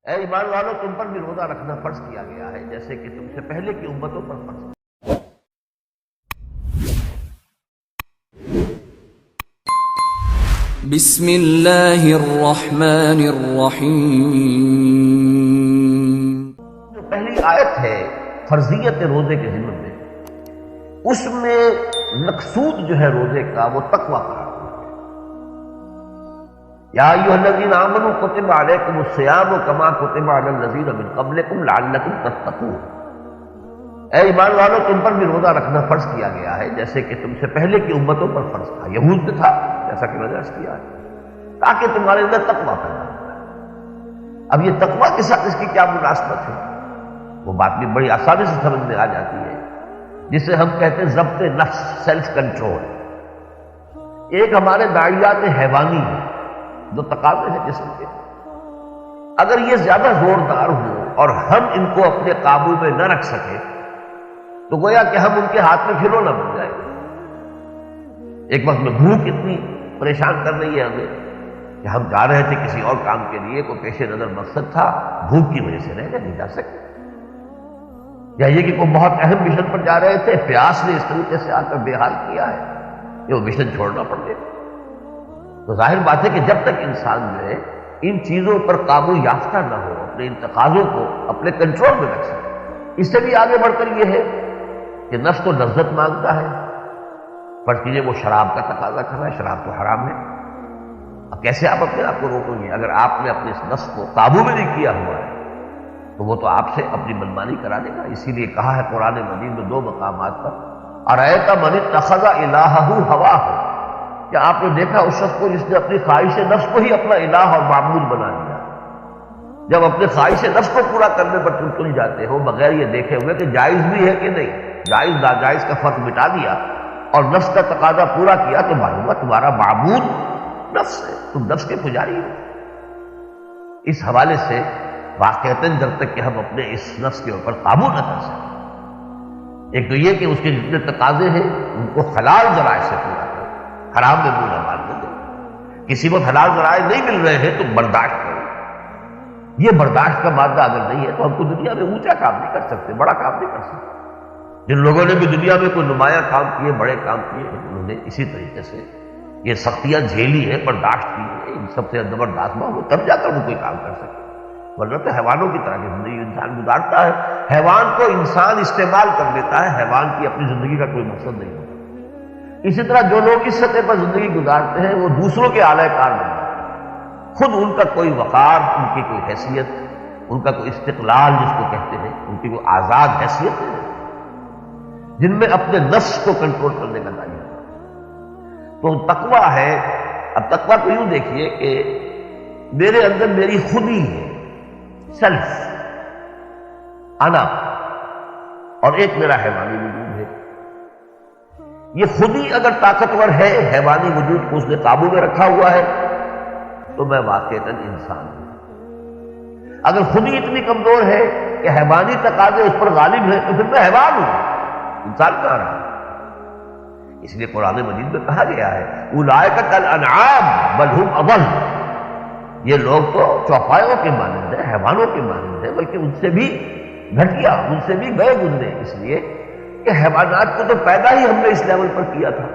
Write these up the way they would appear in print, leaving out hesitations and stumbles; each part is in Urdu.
اے ایمان والو تم پر بھی روزہ رکھنا فرض کیا گیا ہے جیسے کہ تم سے پہلے کی امتوں پر فرض کیا۔ بسم اللہ الرحمن الرحیم۔ جو پہلی آیت ہے فرضیت روزے کے ضمن میں، اس میں مقصود جو ہے روزے کا وہ تقویٰ قرار دیا۔ یا ایھا الذین آمنوا کتب علیکم الصیام کما کتب علی الذین من قبلکم لعلکم تتقون۔ اے ایمان والو تم پر بھی روزہ رکھنا فرض کیا گیا ہے جیسے کہ تم سے پہلے کی امتوں پر فرض تھا، یہود میں تھا جیسا کہ میں نے عرض کیا ہے، تاکہ تمہارے اندر تقویٰ پیدا ہو۔ اب یہ تقویٰ کے ساتھ اس کی کیا مناسبت ہے، وہ بات بھی بڑی آسانی سے سمجھ میں آ جاتی ہے، جسے ہم کہتے ہیں ضبط نفس، سیلف کنٹرول۔ ایک ہمارے داعیات حیوانی ہیں جو تقاضے ہیں جسم کے، اگر یہ زیادہ زوردار ہوں اور ہم ان کو اپنے قابو میں نہ رکھ سکیں تو گویا کہ ہم ان کے ہاتھ میں کھلونا بن جائے گا۔ ایک وقت میں بھوک اتنی پریشان کر رہی ہے ہمیں کہ ہم جا رہے تھے کسی اور کام کے لیے، کوئی پیش نظر مقصد تھا، بھوک کی وجہ سے نہیں جا سکے، یا یہ کہ کوئی بہت اہم مشن پر جا رہے تھے، پیاس نے اس طریقے سے آ کر بے حال کیا ہے کہ وہ مشن چھوڑنا پڑ گیا۔ تو ظاہر بات ہے کہ جب تک انسان جو ہے ان چیزوں پر قابو یافتہ نہ ہو، اپنے ان تقاضوں کو اپنے کنٹرول میں رکھ سکے۔ اس سے بھی آگے بڑھ کر یہ ہے کہ نفس تو لذت مانگتا ہے، فرض کیجیے وہ شراب کا تقاضا کر رہا ہے، شراب تو حرام ہے، اب کیسے آپ اپنے آپ کو روکیں گے؟ اگر آپ نے اپنے اس نفس کو قابو میں نہیں کیا ہوا ہے تو وہ تو آپ سے اپنی منمانی کرا دے گا۔ اسی لیے کہا ہے قرآن مجید میں دو مقامات پر، ارأیت من اتخذ الہہ ہواہ، کیا آپ نے دیکھا اس شخص کو جس نے اپنی خواہش نفس کو ہی اپنا الہ اور معبود بنا لیا؟ جب اپنے خواہش نفس کو پورا کرنے پر تم تل جاتے ہو بغیر یہ دیکھے ہوئے کہ جائز بھی ہے کہ نہیں، جائز ناجائز کا فرق مٹا دیا اور نفس کا تقاضا پورا کیا تو معلوم ہوا تمہارا معبود نفس ہے، تم نفس کے پجاری ہو۔ اس حوالے سے واقعتاً جب تک کہ ہم اپنے اس نفس کے اوپر قابو نہ کر سکیں، ایک تو یہ کہ اس کے جتنے تقاضے ہیں ان کو حلال ذرائع سے پورا کریں، حرام میں منہ نہ مارنے دیں۔ کسی وقت حلال ذرائع نہیں مل رہے ہیں تو برداشت کریں۔ یہ برداشت کا مادہ اگر نہیں ہے تو ہم کو دنیا میں اونچا کام نہیں کر سکتے، بڑا کام نہیں کر سکتے۔ جن لوگوں نے بھی دنیا میں کوئی نمایاں کام کیے، بڑے کام کیے ہیں، انہوں نے اسی طریقے سے یہ سختیاں جھیلی ہیں، برداشت کی ہے، ان سب سے زبردست ہو تب جا کر وہ کوئی کام کر سکتے، ورنہ تو حیوانوں کی طرح کی زندگی انسان گزارتا ہے۔ حیوان کو انسان استعمال کر لیتا ہے، حیوان کی اپنی زندگی کا کوئی مقصد نہیں ہوتا۔ اسی طرح جو لوگ اس سطح پر زندگی گزارتے ہیں وہ دوسروں کے اعلی کار بن جاتے ہیں، خود ان کا کوئی وقار، ان کی کوئی حیثیت، ان کا کوئی استقلال جس کو کہتے ہیں، ان کی کوئی آزاد حیثیت ہے جن میں اپنے نفس کو کنٹرول کرنے کا دائرہ۔ تو تقویٰ ہے، اب تقویٰ کو یوں دیکھیے کہ میرے اندر میری خودی ہے، سیلف، انا، اور ایک میرا حیوانی وجود ہے۔ یہ خودی اگر طاقتور ہے، حیوانی وجود کو اس نے قابو میں رکھا ہوا ہے تو میں واقعتاً انسان ہوں۔ اگر خودی اتنی کمزور ہے کہ حیوانی تقاضے اس پر غالب ہیں تو پھر میں حیوان ہوں، انسان کہاں رہا؟ اس لیے قرآن مجید میں کہا گیا ہے اولئک کالانعام بل ہم اضل، یہ لوگ تو چوپایوں کے مانند ہیں، حیوانوں کے مانند ہیں، بلکہ ان سے بھی گھٹیا، ان سے بھی گئے گزرے، اس لیے کہ حیوانات کو تو پیدا ہی ہم نے اس لیول پر کیا تھا،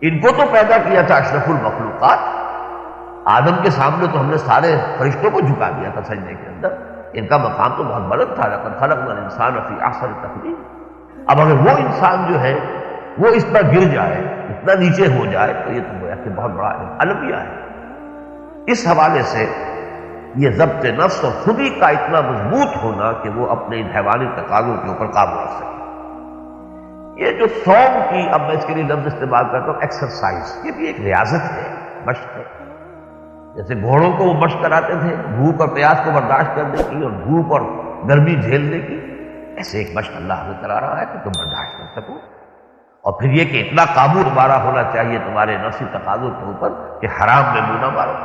ان کو تو پیدا کیا تھا اشرف المخلوقات۔ آدم کے سامنے تو ہم نے سارے فرشتوں کو جھکا دیا تھا سجدے کے اندر، ان کا مقام تو بہت بلند تھا، لقد خلقنا الانسان فی احسن تقویم۔ اب اگر وہ انسان جو ہے وہ اس پر گر جائے، اتنا نیچے ہو جائے تو یہ تو گویا کہ بہت بڑا المیہ ہے۔ اس حوالے سے یہ ضبط نفس اور خودی کا اتنا مضبوط ہونا کہ وہ اپنے ان حیوانی تقاضوں کے اوپر قابو رکھ سکے۔ یہ جو صوم کی، اب میں اس کے لیے لفظ استعمال کرتا ہوں ایکسرسائز، یہ بھی ایک ریاضت ہے، مشق ہے۔ جیسے گھوڑوں کو وہ مشق کراتے تھے بھوک اور پیاس کو برداشت کرنے کی اور دھوپ اور گرمی جھیلنے کی، ایسے ایک مشق اللہ ہمیں کرا رہا ہے کہ تم برداشت کر سکو، اور پھر یہ کہ اتنا قابو تمہارا ہونا چاہیے تمہارے نفسی تقاضوں کے اوپر کہ حرام میں منہ نہ مارو۔